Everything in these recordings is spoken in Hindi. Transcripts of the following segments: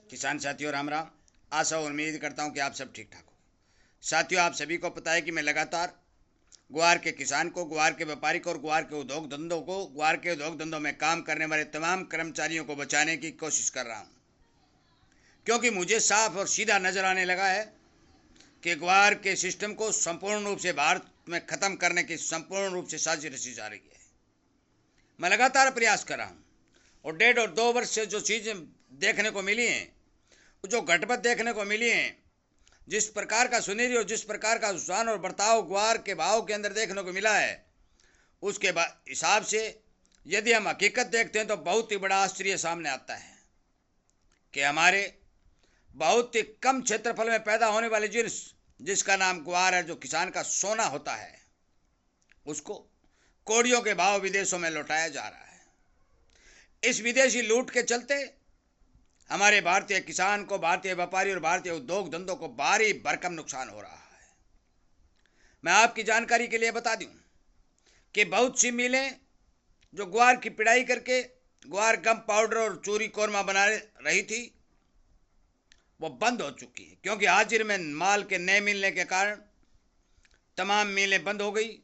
किसान साथियों राम राम। आशा और उम्मीद करता हूं कि आप सब ठीक ठाक हो। साथियों, आप सभी को पता है कि मैं लगातार ग्वार के किसान को, ग्वार के व्यापारी को और ग्वार के उद्योग धंधों को, ग्वार के उद्योग धंधों में काम करने वाले तमाम कर्मचारियों को बचाने की कोशिश कर रहा हूं, क्योंकि मुझे साफ और सीधा नजर आने लगा है कि ग्वार के सिस्टम को संपूर्ण रूप से भारत में खत्म करने की संपूर्ण रूप से साजिश रची जा रही है। मैं लगातार प्रयास कर रहा हूं और 1.5 और 2 वर्ष से जो चीजें देखने को मिली हैं, जो घटबद देखने को मिली हैं, जिस प्रकार का सुनेरी और जिस प्रकार का रुझान और बर्ताव ग्वार के भाव के अंदर देखने को मिला है, उसके हिसाब से यदि हम हकीकत देखते हैं तो बहुत ही बड़ा आश्चर्य सामने आता है कि हमारे बहुत ही कम क्षेत्रफल में पैदा होने वाले जिन्स, जिसका नाम ग्वार है, जो किसान का सोना होता है, उसको कौड़ियों के भाव विदेशों में लौटाया जा रहा है। इस विदेशी लूट के चलते हमारे भारतीय किसान को, भारतीय व्यापारी और भारतीय उद्योग धंधों को भारी भरकम नुकसान हो रहा है। मैं आपकी जानकारी के लिए बता दूं कि बहुत सी मिलें जो ग्वार की पिड़ाई करके ग्वार गम पाउडर और चूरी कोरमा बना रही थी, वो बंद हो चुकी है, क्योंकि हाजिर में माल के न मिलने के कारण तमाम मिलें बंद हो गई,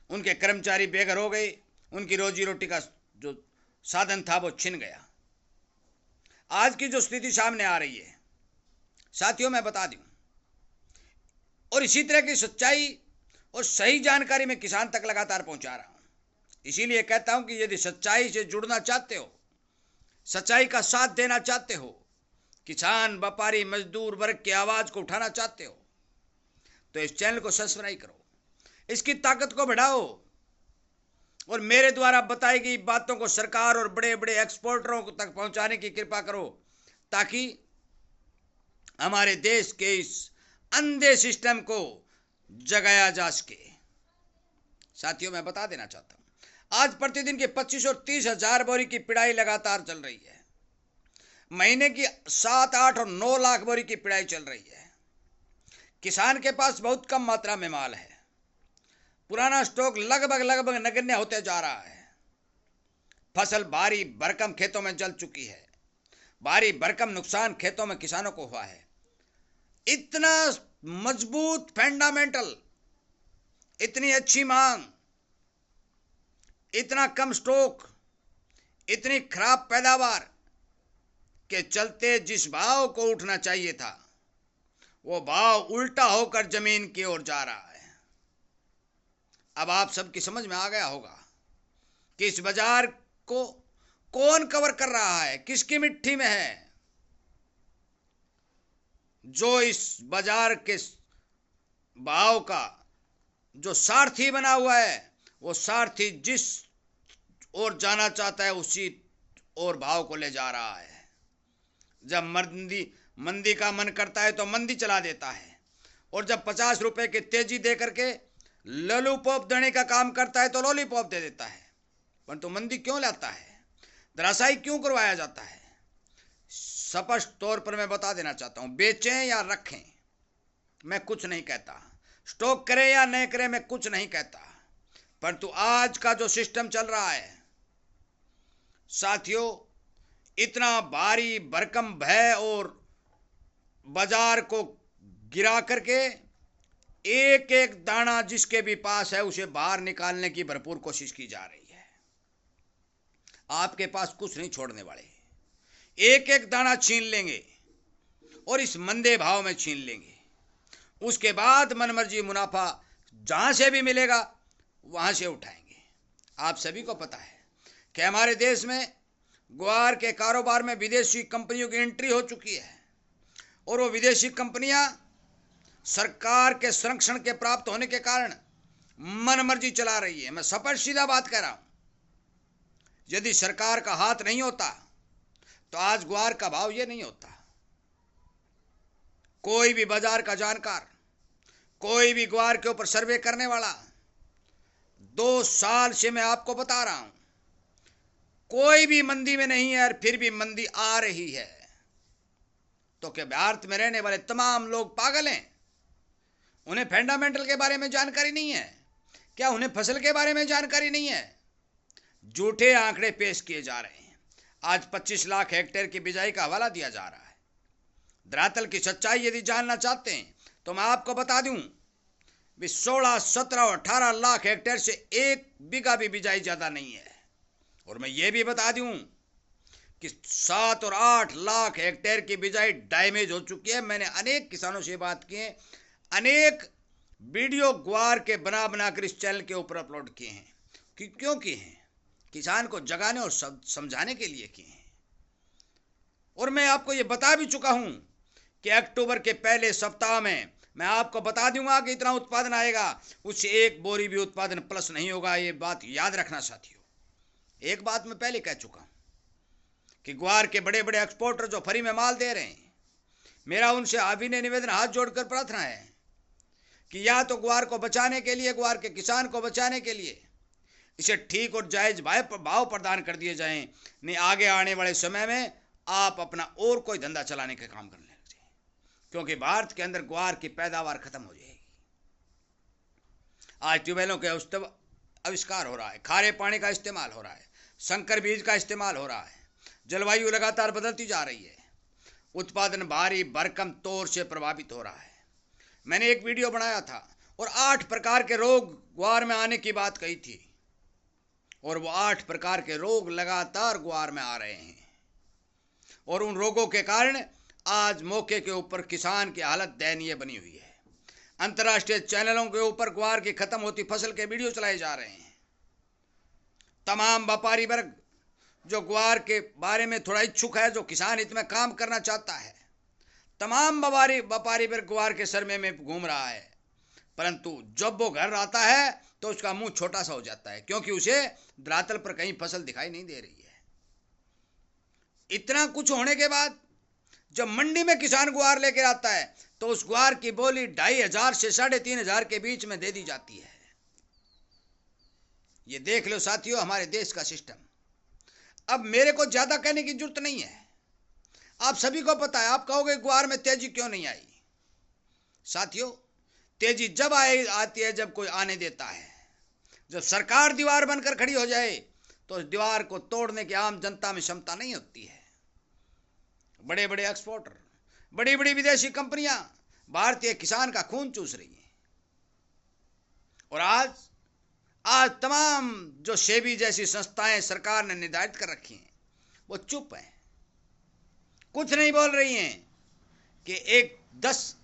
उनके कर्मचारी बेघर हो गए, उनकी रोजी रोटी का जो साधन था वो छिन गया। आज की जो स्थिति सामने आ रही है साथियों, मैं बता दूं, और इसी तरह की सच्चाई और सही जानकारी मैं किसान तक लगातार पहुंचा रहा हूं। इसीलिए कहता हूं कि यदि सच्चाई से जुड़ना चाहते हो, सच्चाई का साथ देना चाहते हो, किसान, व्यापारी, मजदूर वर्ग की आवाज को उठाना चाहते हो, तो इस चैनल को सब्सक्राइब करो, इसकी ताकत को बढ़ाओ और मेरे द्वारा बताई गई बातों को सरकार और बड़े बड़े एक्सपोर्टरों तक पहुंचाने की कृपा करो, ताकि हमारे देश के इस अंधे सिस्टम को जगाया जा सके। साथियों, मैं बता देना चाहता हूं, आज प्रतिदिन के 25 और 30 हजार बोरी की पिड़ाई लगातार चल रही है। महीने की 7, 8 और 9 लाख बोरी की पिड़ाई चल रही है। किसान के पास बहुत कम मात्रा में माल है। पुराना स्टॉक लगभग नगण्य होते जा रहा है। फसल भारी भरकम खेतों में जल चुकी है। भारी भरकम नुकसान खेतों में किसानों को हुआ है। इतना मजबूत फंडामेंटल, इतनी अच्छी मांग, इतना कम स्टॉक, इतनी खराब पैदावार के चलते जिस भाव को उठना चाहिए था, वो भाव उल्टा होकर जमीन की ओर जा रहा है। अब आप सबकी समझ में आ गया होगा कि इस बाजार को कौन कवर कर रहा है, किसकी मिट्टी में है। जो इस बाजार के भाव का जो सारथी बना हुआ है, वो सारथी जिस ओर जाना चाहता है उसी और भाव को ले जा रहा है। जब मंदी का मन करता है तो मंदी चला देता है, और जब 50 रुपए की तेजी दे करके लॉलीपॉप देने का काम करता है तो लॉलीपॉप दे देता है। परंतु मंदी क्यों लाता है, धराशायी क्यों करवाया जाता है? स्पष्ट तौर पर मैं बता देना चाहता हूं, बेचें या रखें मैं कुछ नहीं कहता, स्टॉक करें या नहीं करें मैं कुछ नहीं कहता, परंतु आज का जो सिस्टम चल रहा है साथियों, इतना भारी भरकम भय और बाजार को गिरा करके एक एक दाना जिसके भी पास है उसे बाहर निकालने की भरपूर कोशिश की जा रही है। आपके पास कुछ नहीं छोड़ने वाले, एक एक दाना छीन लेंगे और इस मंदे भाव में छीन लेंगे। उसके बाद मनमर्जी मुनाफा जहां से भी मिलेगा वहां से उठाएंगे। आप सभी को पता है कि हमारे देश में ग्वार के कारोबार में विदेशी कंपनियों की एंट्री हो चुकी है, और वो विदेशी कंपनियां सरकार के संरक्षण के प्राप्त होने के कारण मनमर्जी चला रही है। मैं स्पष्ट सीधा बात कह रहा हूं, यदि सरकार का हाथ नहीं होता तो आज ग्वार का भाव ये नहीं होता। कोई भी बाजार का जानकार, कोई भी ग्वार के ऊपर सर्वे करने वाला, 2 साल से मैं आपको बता रहा हूं, कोई भी मंदी में नहीं है, और फिर भी मंदी आ रही है। तो क्या भारत में रहने वाले तमाम लोग पागल हैं? उन्हें फंडामेंटल के बारे में जानकारी नहीं है क्या? उन्हें फसल के बारे में जानकारी नहीं है? झूठे आंकड़े पेश किए जा रहे हैं। आज 25 लाख हेक्टेयर की बिजाई का हवाला दिया जा रहा है। धरातल की सच्चाई यदि जानना चाहते हैं तो मैं आपको बता दूं, 16, 17 और 18 लाख हेक्टेयर से 1 बीघा भी बिजाई ज्यादा नहीं है। और मैं ये भी बता दूं कि 7 और 8 लाख हेक्टेयर की बिजाई डैमेज हो चुकी है। मैंने अनेक किसानों से बात की है, अनेक वीडियो ग्वार के बना बनाकर इस चैनल के ऊपर अपलोड किए हैं। क्यों किए हैं? किसान को जगाने और समझाने के लिए किए हैं। और मैं आपको ये बता भी चुका हूं कि अक्टूबर के पहले सप्ताह में मैं आपको बता दूंगा कि इतना उत्पादन आएगा, उससे 1 बोरी भी उत्पादन प्लस नहीं होगा। ये बात याद रखना साथियों। एक बात मैं पहले कह चुका हूं कि ग्वार के बड़े बड़े एक्सपोर्टर जो फ्री में माल दे रहे हैं, मेरा उनसे अभिनय निवेदन, हाथ जोड़कर प्रार्थना है कि या तो ग्वार को बचाने के लिए, ग्वार के किसान को बचाने के लिए इसे ठीक और जायज भाव प्रदान कर दिए जाएं, नहीं आगे आने वाले समय में आप अपना और कोई धंधा चलाने के काम करने लग जाए, क्योंकि भारत के अंदर ग्वार की पैदावार खत्म हो जाएगी। आज ट्यूबवेलों के आविष्कार हो रहा है, खारे पानी का इस्तेमाल हो रहा है, संकर बीज का इस्तेमाल हो रहा है, जलवायु लगातार बदलती जा रही है, उत्पादन भारी भरकम तौर से प्रभावित हो रहा है। मैंने एक वीडियो बनाया था और 8 प्रकार के रोग ग्वार में आने की बात कही थी, और वो 8 प्रकार के रोग लगातार ग्वार में आ रहे हैं। और उन रोगों के कारण आज मौके के ऊपर किसान की हालत दयनीय बनी हुई है। अंतर्राष्ट्रीय चैनलों के ऊपर ग्वार की खत्म होती फसल के वीडियो चलाए जा रहे हैं। तमाम व्यापारी वर्ग जो ग्वार के बारे में थोड़ा इच्छुक है, जो किसान हित में काम करना चाहता है, तमाम व्यापारी वर्ग ग्वार के सरमे में घूम रहा है, परंतु जब वो घर आता है तो उसका मुंह छोटा सा हो जाता है, क्योंकि उसे धरातल पर कहीं फसल दिखाई नहीं दे रही है। इतना कुछ होने के बाद जब मंडी में किसान ग्वार लेकर आता है तो उस ग्वार की बोली 2,500 से 3,500 के बीच में दे दी जाती है। ये देख लो साथियों हमारे देश का सिस्टम। अब मेरे को ज्यादा कहने की जरूरत नहीं है, आप सभी को पता है। आप कहोगे ग्वार में तेजी क्यों नहीं आई? साथियों, तेजी जब आती है जब कोई आने देता है। जब सरकार दीवार बनकर खड़ी हो जाए तो उस दीवार को तोड़ने की आम जनता में क्षमता नहीं होती है। बड़े बड़े एक्सपोर्टर, बड़ी बड़ी विदेशी कंपनियां भारतीय किसान का खून चूस रही हैं। और आज तमाम जो सेबी जैसी संस्थाएं सरकार ने निर्धारित कर रखी हैं, वो चुप हैं, कुछ नहीं बोल रही हैं कि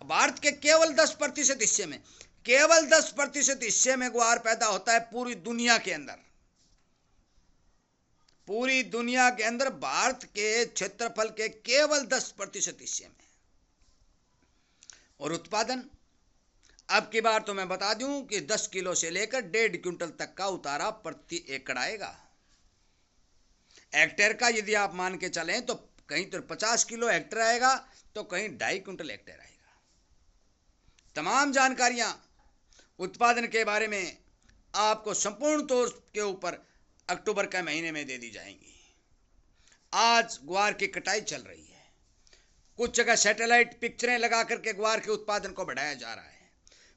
भारत के केवल 10% हिस्से में, केवल 10% हिस्से में ग्वार पैदा होता है पूरी दुनिया के अंदर। पूरी दुनिया के अंदर भारत के क्षेत्रफल के केवल 10% हिस्से में। और उत्पादन अब की बार तो मैं बता दूं कि 10 किलो से लेकर 1.5 क्विंटल तक का उतारा प्रति एकड़ आएगा। हेक्टेयर का यदि आप मान के चलें तो कहीं तो 50 किलो हेक्टेयर आएगा, तो कहीं 2.5 क्विंटल हेक्टेयर आएगा। तमाम जानकारियां उत्पादन के बारे में आपको संपूर्ण तौर के ऊपर अक्टूबर के महीने में दे दी जाएंगी। आज ग्वार की कटाई चल रही है, कुछ जगह सैटेलाइट पिक्चरें लगा करके ग्वार के उत्पादन को बढ़ाया जा रहा है।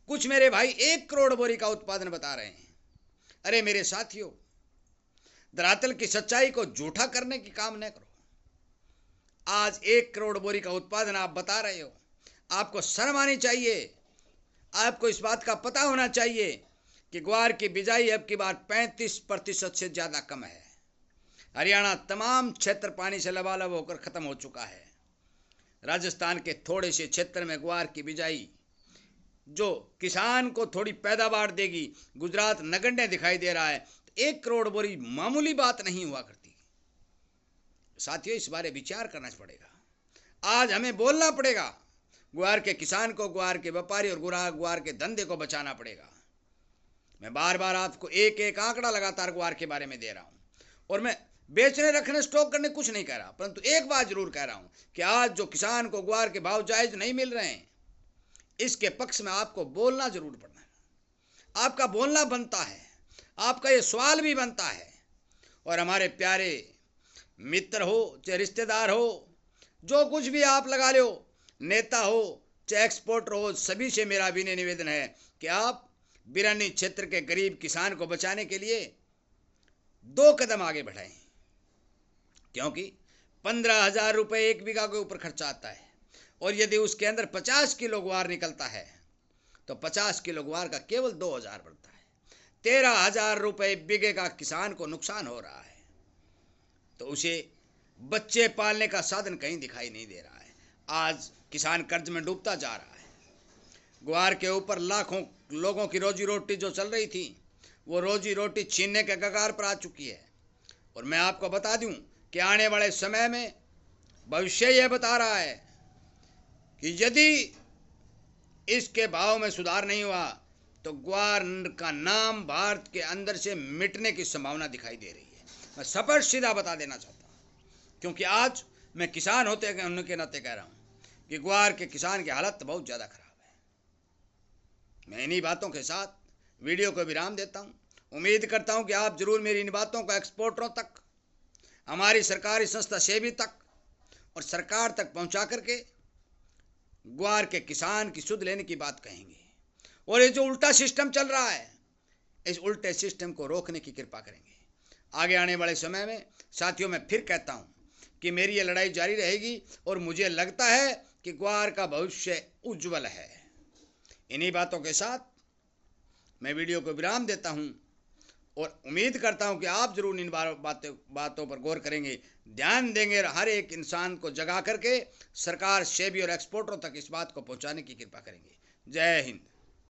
कुछ मेरे भाई 1 करोड़ बोरी का उत्पादन बता रहे हैं। अरे मेरे साथियों, धरातल की सच्चाई को झूठा करने की काम न करो। आज 1 करोड़ बोरी का उत्पादन आप बता रहे हो, आपको शर्म आनी चाहिए। आपको इस बात का पता होना चाहिए कि ग्वार की बिजाई अब की बार 35% से ज्यादा कम है। हरियाणा तमाम क्षेत्र पानी से लबालब होकर खत्म हो चुका है। राजस्थान के थोड़े से क्षेत्र में ग्वार की बिजाई जो किसान को थोड़ी पैदावार देगी, गुजरात नगण्य दिखाई दे रहा है। तो 1 करोड़ बोरी मामूली बात नहीं हुआ करती। साथियों, इस बारे विचार करना पड़ेगा। आज हमें बोलना पड़ेगा, ग्वार के किसान को, ग्वार के व्यापारी और ग्वार के धंधे को बचाना पड़ेगा। मैं बार बार आपको एक एक आंकड़ा लगातार ग्वार के बारे में दे रहा हूं, और मैं बेचने, रखने, स्टॉक करने कुछ नहीं कह रहा, परंतु एक बात जरूर कह रहा हूं कि आज जो किसान को ग्वार के भाव जायज नहीं मिल रहे हैं, इसके पक्ष में आपको बोलना जरूर पड़ना है। आपका बोलना बनता है, आपका ये सवाल भी बनता है। और हमारे प्यारे मित्र हो चाहे रिश्तेदार हो, जो कुछ भी आप लगा लो, नेता हो चाहे एक्सपोर्टर हो, सभी से मेरा विनय निवेदन है कि आप बिरानी क्षेत्र के गरीब किसान को बचाने के लिए 2 कदम आगे बढ़ाएं, क्योंकि 15,000 रुपये 1 बीघा के ऊपर खर्चा आता है। और यदि उसके अंदर 50 किलो ग्वार निकलता है तो 50 किलो ग्वार का केवल 2000 बढ़ता है। 13,000 रुपये बीघे का किसान को नुकसान हो रहा है। तो उसे बच्चे पालने का साधन कहीं दिखाई नहीं दे रहा है। आज किसान कर्ज में डूबता जा रहा है। ग्वार के ऊपर लाखों लोगों की रोजी रोटी जो चल रही थी, वो रोजी रोटी छीनने के कगार पर आ चुकी है। और मैं आपको बता दूं कि आने वाले समय में भविष्य यह बता रहा है कि यदि इसके भाव में सुधार नहीं हुआ तो ग्वार का नाम भारत के अंदर से मिटने की संभावना दिखाई दे रही है। मैं स्पष्ट सीधा बता देना चाहता हूँ, क्योंकि आज मैं किसान होते के नाते कह रहा हूँ कि ग्वार के किसान की हालत बहुत ज़्यादा खराब है। मैं इन्हीं बातों के साथ वीडियो को विराम देता हूँ। उम्मीद करता हूँ कि आप जरूर मेरी इन बातों को एक्सपोर्टरों तक, हमारी सरकारी संस्था सेबी तक और सरकार तक पहुँचा करके ग्वार के किसान की सुध लेने की बात कहेंगे। और ये जो उल्टा सिस्टम चल रहा है, इस उल्टे सिस्टम को रोकने की कृपा करेंगे। आगे आने वाले समय में साथियों, मैं फिर कहता हूँ कि मेरी ये लड़ाई जारी रहेगी और मुझे लगता है कि ग्वार का भविष्य उज्जवल है। इन्हीं बातों के साथ मैं वीडियो को विराम देता हूँ और उम्मीद करता हूँ कि आप जरूर इन बातों पर गौर करेंगे, ध्यान देंगे और हर एक इंसान को जगा करके सरकार, सेबी और एक्सपोर्टरों तक इस बात को पहुँचाने की कृपा करेंगे। जय हिंद।